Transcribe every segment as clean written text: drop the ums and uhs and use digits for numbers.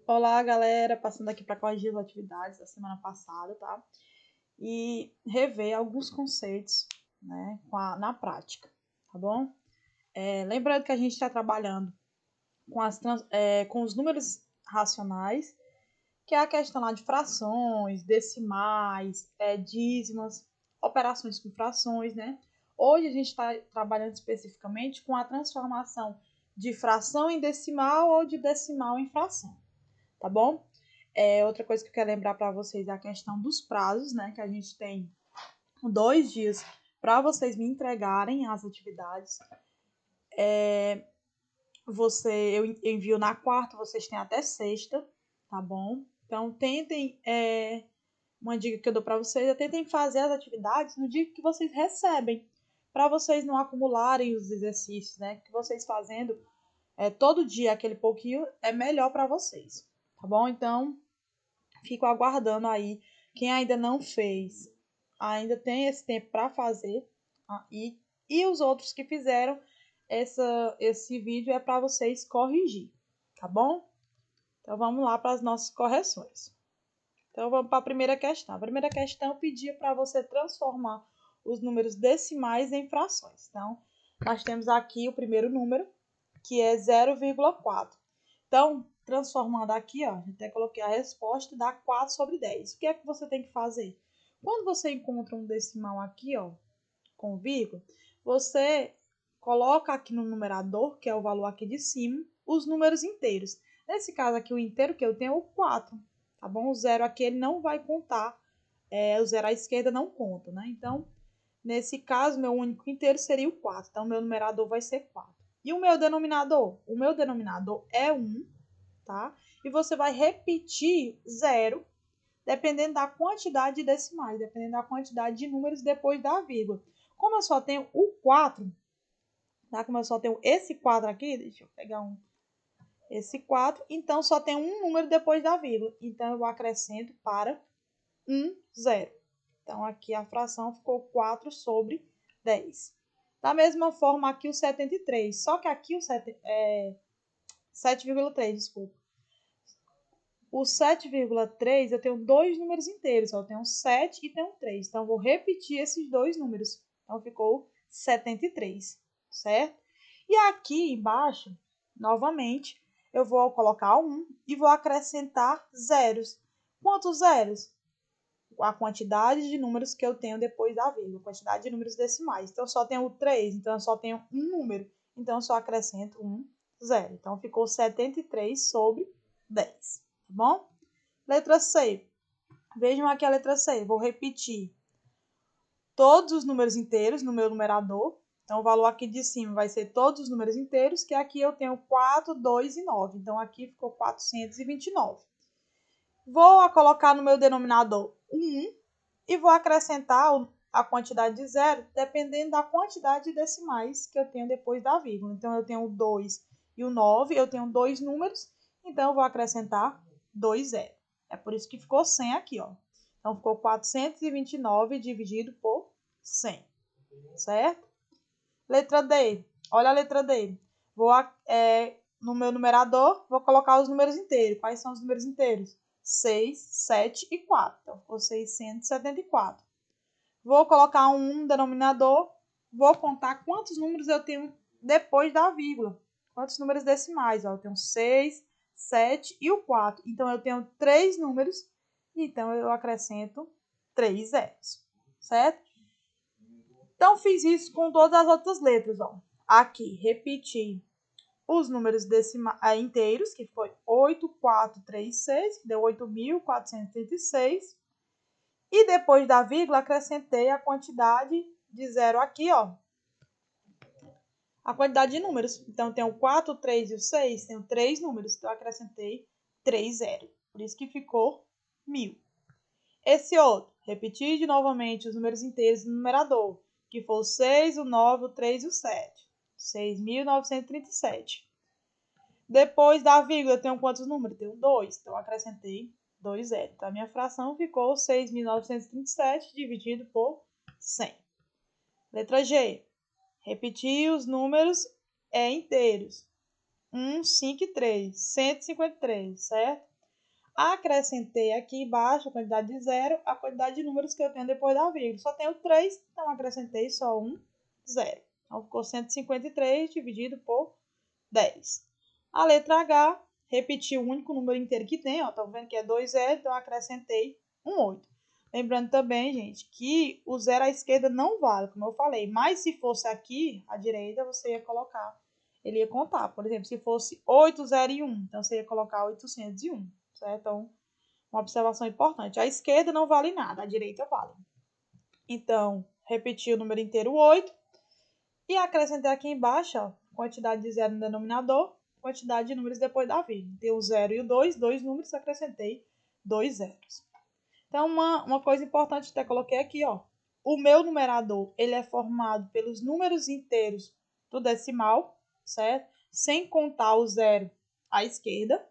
Olá, galera, passando aqui para corrigir as atividades da semana passada, tá? E rever alguns conceitos, né, na prática, tá bom? Lembrando que a gente está trabalhando com os números racionais, que é a questão lá de frações, decimais, dízimas, operações com frações, né? Hoje a gente está trabalhando especificamente com a transformação de fração em decimal ou de decimal em fração, tá bom? Outra coisa que eu quero lembrar para vocês é a questão dos prazos, né? Que a gente tem 2 dias para vocês me entregarem as atividades. Eu envio na quarta, vocês têm até sexta, tá bom? Então, tentem, uma dica que eu dou para vocês é tentem fazer as atividades no dia que vocês recebem, para vocês não acumularem os exercícios, né? Que vocês fazendo todo dia aquele pouquinho é melhor para vocês, tá bom? Então, fico aguardando aí. Quem ainda não fez, ainda tem esse tempo para fazer. E os outros que fizeram, esse vídeo é para vocês corrigir, tá bom? Então vamos lá para as nossas correções. Então vamos para a primeira questão. A primeira questão pedia para você transformar os números decimais em frações. Então, nós temos aqui o primeiro número, que é 0,4. Então, transformando aqui, ó, até coloquei a resposta, dá 4 sobre 10. O que é que você tem que fazer? Quando você encontra um decimal aqui, ó, com vírgula, você coloca aqui no numerador, que é o valor aqui de cima, os números inteiros. Nesse caso aqui, o inteiro que eu tenho é o 4, tá bom? O zero aqui ele não vai contar, o zero à esquerda não conta, né? Então, nesse caso, meu único inteiro seria o 4. Então, meu numerador vai ser 4. E o meu denominador? O meu denominador é 1, tá? E você vai repetir 0, dependendo da quantidade de decimais, dependendo da quantidade de números depois da vírgula. Como eu só tenho o 4, tá? Como eu só tenho esse 4 aqui, deixa eu pegar esse 4, então só tem um número depois da vírgula. Então, eu acrescento para 0. Então, aqui a fração ficou 4 sobre 10. Da mesma forma, aqui o 73. Só que aqui o 7,3, desculpa. O 7,3 eu tenho dois números inteiros. Eu tenho 7 e tenho 3. Então, eu vou repetir esses dois números. Então, ficou 73, certo? E aqui embaixo, novamente, eu vou colocar 1 e vou acrescentar zeros. Quantos zeros? A quantidade de números que eu tenho depois da vírgula, a quantidade de números decimais. Então, eu só tenho 3, então eu só tenho um número. Então, eu só acrescento um zero. Então, ficou 73 sobre 10, tá bom? Letra C. Vejam aqui a letra C. Vou repetir todos os números inteiros no meu numerador. Então, o valor aqui de cima vai ser todos os números inteiros, que aqui eu tenho 4, 2 e 9. Então, aqui ficou 429. Vou colocar no meu denominador 1 e vou acrescentar a quantidade de zero, dependendo da quantidade de decimais que eu tenho depois da vírgula. Então, eu tenho o 2 e o 9, eu tenho dois números, então eu vou acrescentar 2 zeros. É por isso que ficou 100 aqui, ó. Então, ficou 429 dividido por 100, certo? Letra D. Olha a letra D. No meu numerador, vou colocar os números inteiros. Quais são os números inteiros? 6, 7 e 4. Então, ficou 674. Vou colocar um no denominador. Vou contar quantos números eu tenho depois da vírgula. Quantos números decimais? Ó, eu tenho 6, 7 e o 4. Então, eu tenho 3 números. Então, eu acrescento 3 zeros, certo? Então, fiz isso com todas as outras letras. Ó. Aqui, repeti os números inteiros, que foi 8,436, que deu 8.436. E depois da vírgula, acrescentei a quantidade de zero aqui, ó. A quantidade de números. Então, tem o 4, o 3 e o 6. Tenho 3 números. Então, eu acrescentei 3 zeros. Por isso que ficou 1.000. Esse outro, repetir novamente os números inteiros no numerador, que foi o 6, o 9, o 3 e o 7. 6.937. Depois da vírgula, eu tenho quantos números? Tenho 2. Então, eu acrescentei 2 zeros. Então, a minha fração ficou 6.937 dividido por 100. Letra G. Repetir os números inteiros. 1, 5 e 3. 153, certo? Acrescentei aqui embaixo a quantidade de zero, a quantidade de números que eu tenho depois da vírgula. Só tenho 3, então acrescentei só um zero. Então ficou 153 dividido por 10. A letra H, repeti o único número inteiro que tem, ó, tá vendo que é 2 zero, então acrescentei um 8. Lembrando também, gente, que o zero à esquerda não vale, como eu falei, mas se fosse aqui, à direita, você ia colocar, ele ia contar. Por exemplo, se fosse 8, 0 e 1, então você ia colocar 801, certo? Então, uma observação importante. A esquerda não vale nada, a direita vale. Então, repeti o número inteiro 8 e acrescentei aqui embaixo, ó, quantidade de zero no denominador, quantidade de números depois da vírgula. Tem o 0 e o 2, dois números, acrescentei 2 zeros. Então, uma coisa importante, até coloquei aqui, ó. O meu numerador, ele é formado pelos números inteiros do decimal, certo? Sem contar o zero à esquerda,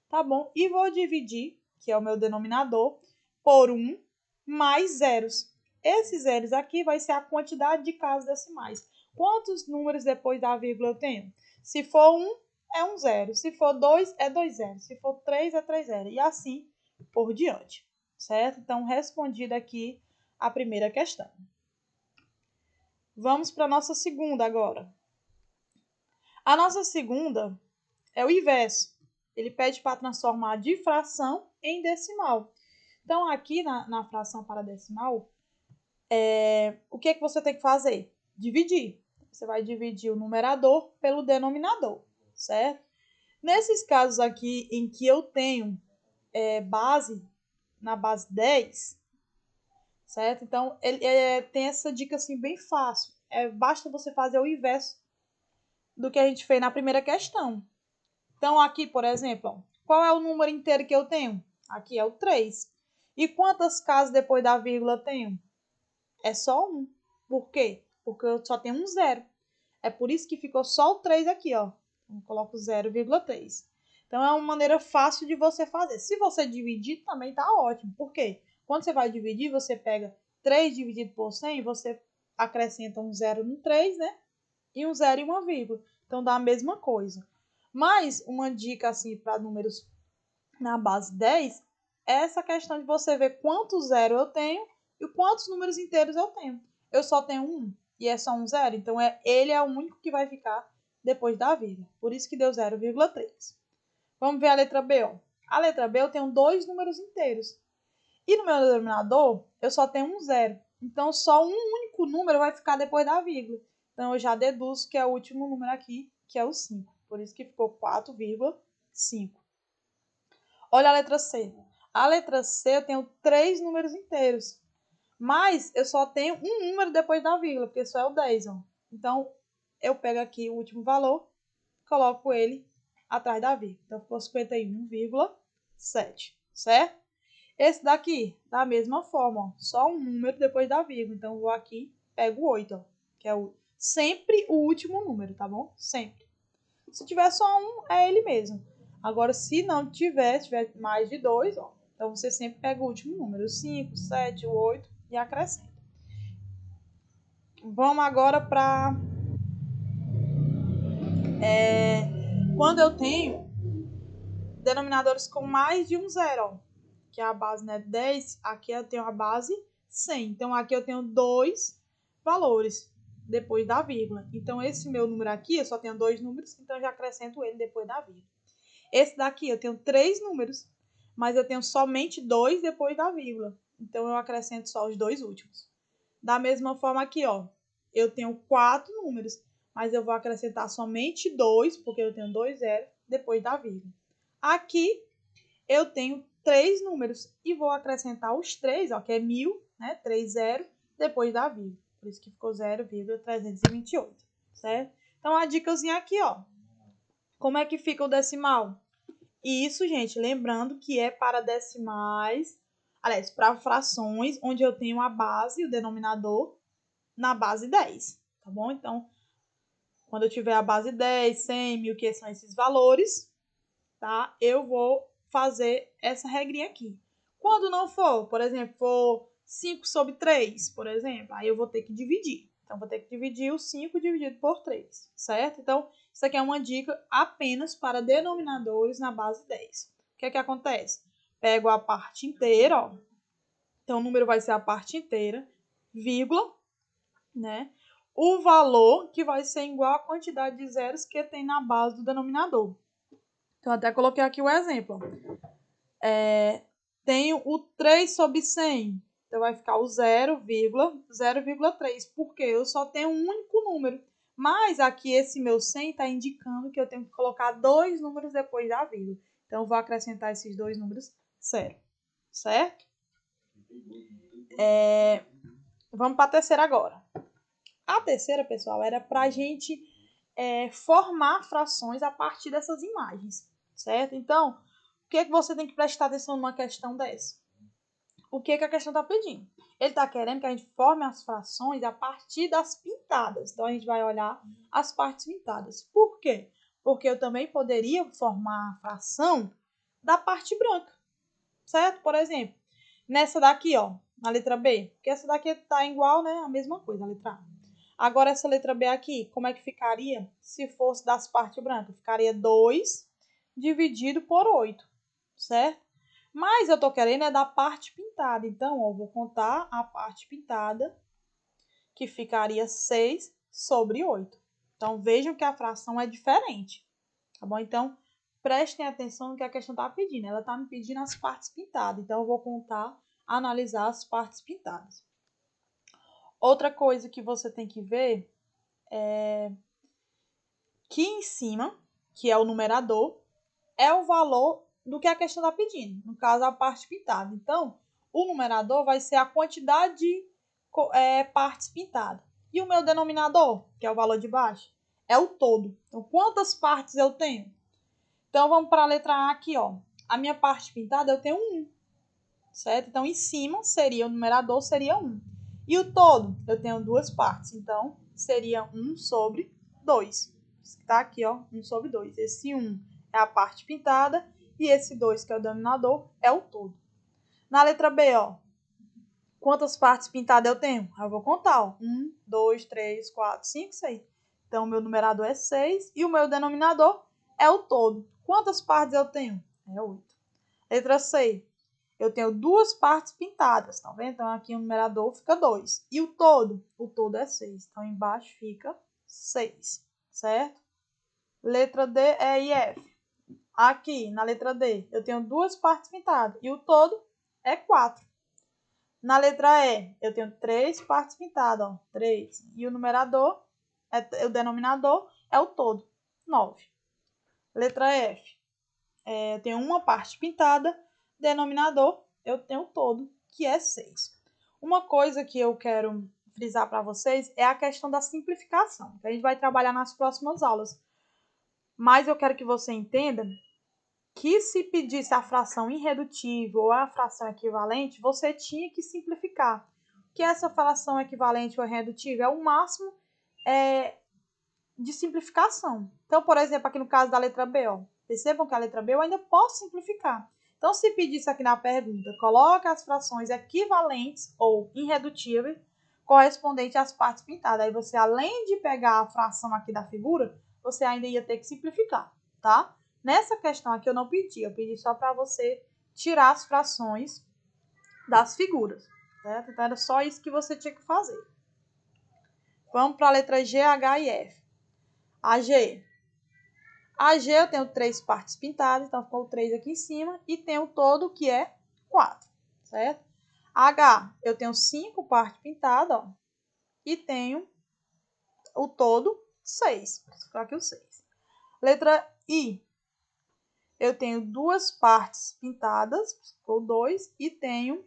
tá bom? E vou dividir, que é o meu denominador, por 1 mais zeros. Esses zeros aqui vai ser a quantidade de casas decimais. Quantos números depois da vírgula eu tenho? Se for 1, é 1 zero. Se for 2, é 2 zeros. Se for 3, é 3 zeros. E assim por diante, certo? Então, respondida aqui a primeira questão. Vamos para a nossa segunda agora. A nossa segunda é o inverso. Ele pede para transformar de fração em decimal. Então, aqui na fração para decimal, o que você tem que fazer? Dividir. Você vai dividir o numerador pelo denominador, certo? Nesses casos aqui em que eu tenho base, na base 10, certo? Então, ele tem essa dica assim bem fácil. Basta você fazer o inverso do que a gente fez na primeira questão. Então, aqui, por exemplo, ó, qual é o número inteiro que eu tenho? Aqui é o 3. E quantas casas depois da vírgula eu tenho? É só 1. Por quê? Porque eu só tenho um zero. É por isso que ficou só o 3 aqui, ó. Eu coloco 0,3. Então, é uma maneira fácil de você fazer. Se você dividir, também tá ótimo. Por quê? Quando você vai dividir, você pega 3 dividido por 100, você acrescenta um zero no 3, né? E um zero e uma vírgula. Então, dá a mesma coisa. Mas uma dica assim para números na base 10 é essa questão de você ver quantos zero eu tenho e quantos números inteiros eu tenho. Eu só tenho um e é só um zero, então ele é o único que vai ficar depois da vírgula. Por isso que deu 0,3. Vamos ver a letra B. Ó. A letra B eu tenho dois números inteiros. E no meu denominador eu só tenho um zero. Então só um único número vai ficar depois da vírgula. Então eu já deduzo que é o último número aqui, que é o 5. Por isso que ficou 4,5. Olha a letra C. A letra C eu tenho 3 números inteiros. Mas eu só tenho um número depois da vírgula, porque só é o 10. Ó. Então, eu pego aqui o último valor, coloco ele atrás da vírgula. Então, ficou 51,7, certo? Esse daqui, da mesma forma, ó, só um número depois da vírgula. Então, eu vou aqui, pego o 8, ó, que é sempre o último número, tá bom? Sempre. Se tiver só um, é ele mesmo. Agora, se não tiver mais de 2, ó, então você sempre pega o último número, o 5, 7, o 8 e acrescenta. Vamos agora para quando eu tenho denominadores com mais de um zero, ó, que é a base, né, 10, aqui eu tenho a base 100. Então, aqui eu tenho dois valores depois da vírgula. Então, esse meu número aqui, eu só tenho dois números, então eu já acrescento ele depois da vírgula. Esse daqui eu tenho 3 números, mas eu tenho somente 2 depois da vírgula. Então, eu acrescento só os dois últimos. Da mesma forma aqui, ó, eu tenho 4 números, mas eu vou acrescentar somente 2, porque eu tenho 2 zeros depois da vírgula. Aqui, eu tenho 3 números e vou acrescentar os 3, ó, que é 1000, né, 3 zeros, depois da vírgula. Por isso que ficou 0,328, certo? Então, a dicasinha aqui, ó. Como é que fica o decimal? Isso, gente, lembrando que é para decimais, aliás, para frações, onde eu tenho a base, o denominador, na base 10, tá bom? Então, quando eu tiver a base 10, 100, 1000, que são esses valores, tá? Eu vou fazer essa regrinha aqui. Quando não for, por exemplo, for 5 sobre 3, por exemplo, aí eu vou ter que dividir. Então, vou ter que dividir o 5 dividido por 3, certo? Então, isso aqui é uma dica apenas para denominadores na base 10. O que é que acontece? pego a parte inteira, ó. Então, o número vai ser a parte inteira, vírgula, né? O valor que vai ser igual à quantidade de zeros que tem na base do denominador. Então, até coloquei aqui o exemplo. Tenho o 3 sobre 100. Então, vai ficar o 0,0,3. Porque eu só tenho um único número. Mas aqui esse meu 100 está indicando que eu tenho que colocar 2 números depois da vírgula. Então, eu vou acrescentar esses 2 números certo? Vamos para a terceira agora. A terceira, pessoal, era para a gente formar frações a partir dessas imagens, certo? Então, o que é que você tem que prestar atenção numa questão dessa? O que é que a questão está pedindo? Ele está querendo que a gente forme as frações a partir das pintadas. Então, a gente vai olhar as partes pintadas. Por quê? Porque eu também poderia formar a fração da parte branca, certo? Por exemplo, nessa daqui, ó, na letra B, porque essa daqui tá igual, né, a mesma coisa, a letra A. Agora, essa letra B aqui, como é que ficaria se fosse das partes brancas? Ficaria 2 dividido por 8, certo? Mas eu tô querendo é da parte pintada. Então, ó, vou contar a parte pintada, que ficaria 6 sobre 8. Então, vejam que a fração é diferente, tá bom? Então, prestem atenção no que a questão está pedindo. Ela está me pedindo as partes pintadas. Então, eu vou contar, analisar as partes pintadas. Outra coisa que você tem que ver é que em cima, que é o numerador, é o valor do que a questão está pedindo. No caso, a parte pintada. Então, o numerador vai ser a quantidade de partes pintadas. E o meu denominador, que é o valor de baixo, é o todo. Então, quantas partes eu tenho? Então, vamos para a letra A aqui, ó. A minha parte pintada eu tenho 1, certo? Então, em cima seria o numerador, seria 1. E o todo, eu tenho duas partes. Então, seria 1 sobre 2. Está aqui, ó, 1 sobre 2. Esse 1 é a parte pintada e esse 2, que é o denominador, é o todo. Na letra B, ó, quantas partes pintadas eu tenho? Eu vou contar, ó. 1, 2, 3, 4, 5, 6. Então, o meu numerador é 6 e o meu denominador é o todo. Quantas partes eu tenho? É 8. Letra C. Eu tenho duas partes pintadas, tá vendo? Então, aqui o numerador fica 2. E o todo? O todo é 6. Então, embaixo fica 6, certo? Letra D, E e F. Aqui, na letra D, eu tenho duas partes pintadas. E o todo é 4. Na letra E, eu tenho 3 partes pintadas, ó. 3. E o numerador, o denominador, é o todo, 9. Letra F. Eu tenho uma parte pintada, denominador, eu tenho todo, que é 6. Uma coisa que eu quero frisar para vocês é a questão da simplificação, que a gente vai trabalhar nas próximas aulas. Mas eu quero que você entenda que se pedisse a fração irredutível ou a fração equivalente, você tinha que simplificar. Que essa fração equivalente ou irredutível é o máximo de simplificação. Então, por exemplo, aqui no caso da letra B, ó, percebam que a letra B eu ainda posso simplificar. Então, se pedisse aqui na pergunta, coloque as frações equivalentes ou irredutíveis correspondentes às partes pintadas. Aí você, além de pegar a fração aqui da figura, você ainda ia ter que simplificar, tá? Nessa questão aqui eu não pedi, eu pedi só para você tirar as frações das figuras, certo? Então, era só isso que você tinha que fazer. Vamos para a letra G, H e F. A G eu tenho 3 partes pintadas, então ficou 3 aqui em cima, e tenho todo que é 4, certo? H, eu tenho 5 partes pintadas, ó, e tenho o todo 6. Vou ficar aqui o 6. Letra I, eu tenho 2 partes pintadas, ficou 2, e tenho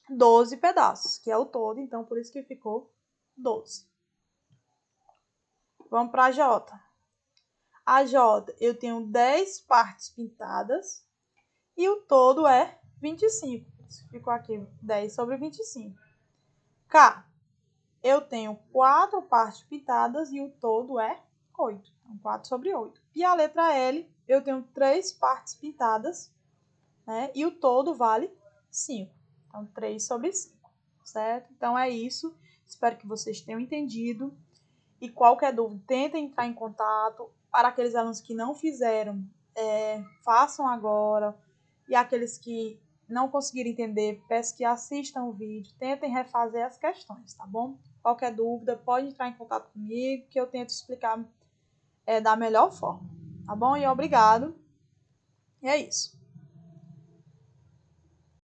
12 pedaços, que é o todo, então por isso que ficou 12. Vamos para a J. A J, eu tenho 10 partes pintadas e o todo é 25. Ficou aqui 10 sobre 25. K, eu tenho 4 partes pintadas e o todo é 8. Então, 4 sobre 8. E a letra L, eu tenho 3 partes pintadas, né? E o todo vale 5. Então, 3 sobre 5, certo? Então, é isso. Espero que vocês tenham entendido. E qualquer dúvida, tentem entrar em contato. Para aqueles alunos que não fizeram, façam agora. E aqueles que não conseguirem entender, peço que assistam o vídeo, tentem refazer as questões, tá bom? Qualquer dúvida, pode entrar em contato comigo, que eu tento explicar da melhor forma, tá bom? E obrigado. E é isso.